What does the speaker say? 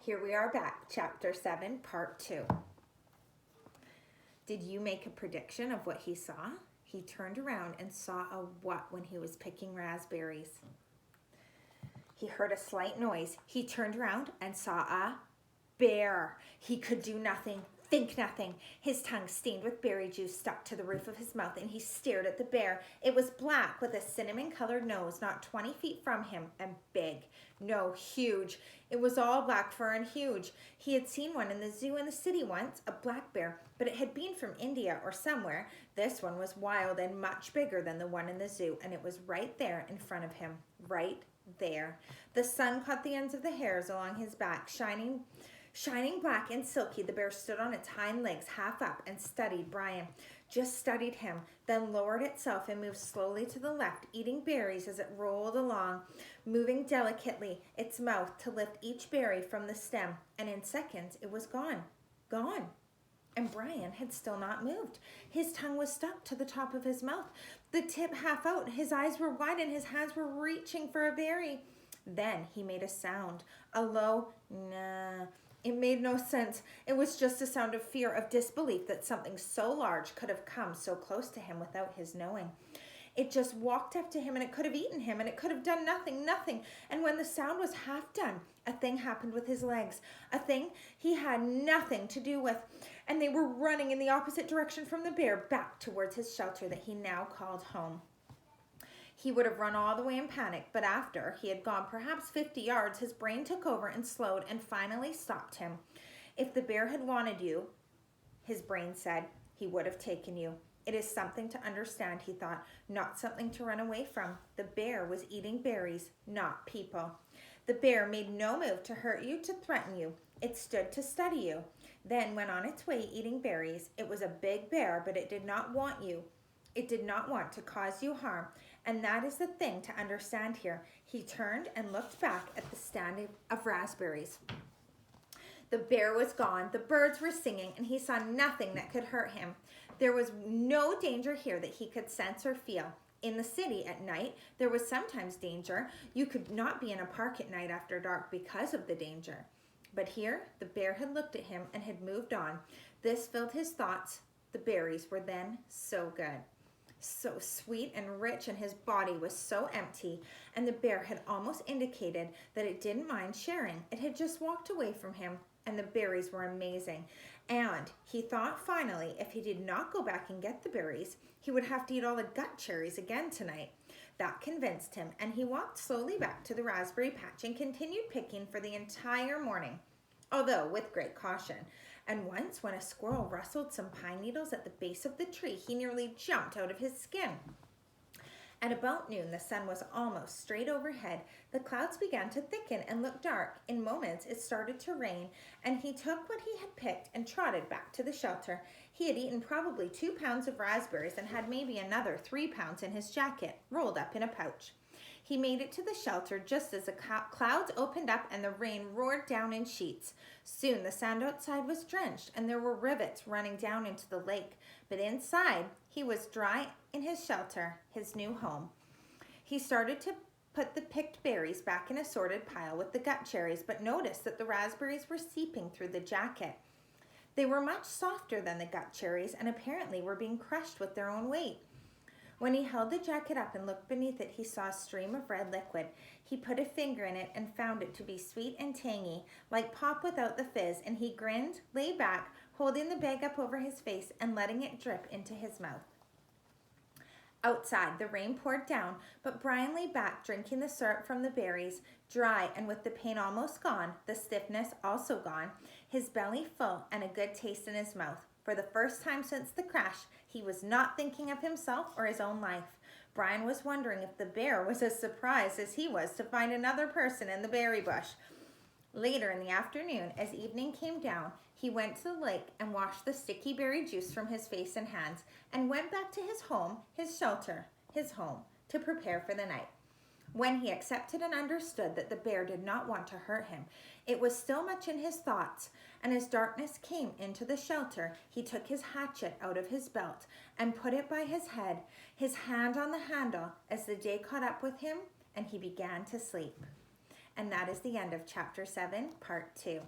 Here we are back, Chapter 7, Part 2. Did you make a prediction of what he saw? He turned around and saw a what when he was picking raspberries? He heard a slight noise. He turned around and saw a bear. He could do nothing, think nothing. His tongue stained with berry juice stuck to the roof of his mouth, and he stared at the bear. It was black with a cinnamon-colored nose, not 20 feet from him, and big. No, huge. It was all black fur and huge. He had seen one in the zoo in the city once, a black bear, but it had been from India or somewhere. This one was wild and much bigger than the one in the zoo, and it was right there in front of him, right there. The sun caught the ends of the hairs along his back, shining black and silky. The bear stood on its hind legs, half up, and studied Brian. Just studied him, then lowered itself and moved slowly to the left, eating berries as it rolled along, moving delicately its mouth to lift each berry from the stem. And in seconds, it was gone. Gone. And Brian had still not moved. His tongue was stuck to the top of his mouth, the tip half out. His eyes were wide and his hands were reaching for a berry. Then he made a sound, a low nah. It made no sense. It was just a sound of fear, of disbelief that something so large could have come so close to him without his knowing. It just walked up to him, and it could have eaten him, and it could have done nothing. And when the sound was half done, a thing happened with his legs, a thing he had nothing to do with, and they were running in the opposite direction from the bear, back towards his shelter that he now called home. He would have run all the way in panic, but after he had gone perhaps 50 yards, his brain took over and slowed and finally stopped him. If the bear had wanted you, his brain said, he would have taken you. It is something to understand, he thought, not something to run away from. The bear was eating berries, not people. The bear made no move to hurt you, to threaten you. It stood to study you, then went on its way eating berries. It was a big bear, but it did not want you. It did not want to cause you harm. And that is the thing to understand here. He turned and looked back at the stand of raspberries. The bear was gone. The birds were singing, and he saw nothing that could hurt him. There was no danger here that he could sense or feel. In the city at night, there was sometimes danger. You could not be in a park at night after dark because of the danger. But here, the bear had looked at him and had moved on. This filled his thoughts. The berries were then so good, so sweet and rich, and his body was so empty, and the bear had almost indicated that it didn't mind sharing. It had just walked away from him, and the berries were amazing. And he thought finally, if he did not go back and get the berries, he would have to eat all the gut cherries again tonight. That convinced him, and he walked slowly back to the raspberry patch and continued picking for the entire morning, although with great caution. And once, when a squirrel rustled some pine needles at the base of the tree, he nearly jumped out of his skin. At about noon, the sun was almost straight overhead. The clouds began to thicken and look dark. In moments, it started to rain, and he took what he had picked and trotted back to the shelter. He had eaten probably 2 pounds of raspberries and had maybe another 3 pounds in his jacket, rolled up in a pouch. He made it to the shelter just as the clouds opened up and the rain roared down in sheets. Soon the sand outside was drenched, and there were rivets running down into the lake. But inside, he was dry in his shelter, his new home. He started to put the picked berries back in a sorted pile with the gut cherries, but noticed that the raspberries were seeping through the jacket. They were much softer than the gut cherries and apparently were being crushed with their own weight. When he held the jacket up and looked beneath it, he saw a stream of red liquid. He put a finger in it and found it to be sweet and tangy, like pop without the fizz, and he grinned, lay back, holding the bag up over his face and letting it drip into his mouth. Outside, the rain poured down, but Brian lay back, drinking the syrup from the berries, dry and with the pain almost gone, the stiffness also gone, his belly full and a good taste in his mouth. For the first time since the crash, he was not thinking of himself or his own life. Brian was wondering if the bear was as surprised as he was to find another person in the berry bush. Later in the afternoon, as evening came down, he went to the lake and washed the sticky berry juice from his face and hands, and went back to his home, his shelter, his home, to prepare for the night. When he accepted and understood that the bear did not want to hurt him, it was still much in his thoughts, and as darkness came into the shelter, he took his hatchet out of his belt and put it by his head, his hand on the handle, as the day caught up with him, and he began to sleep. And that is the end of Chapter 7, Part 2.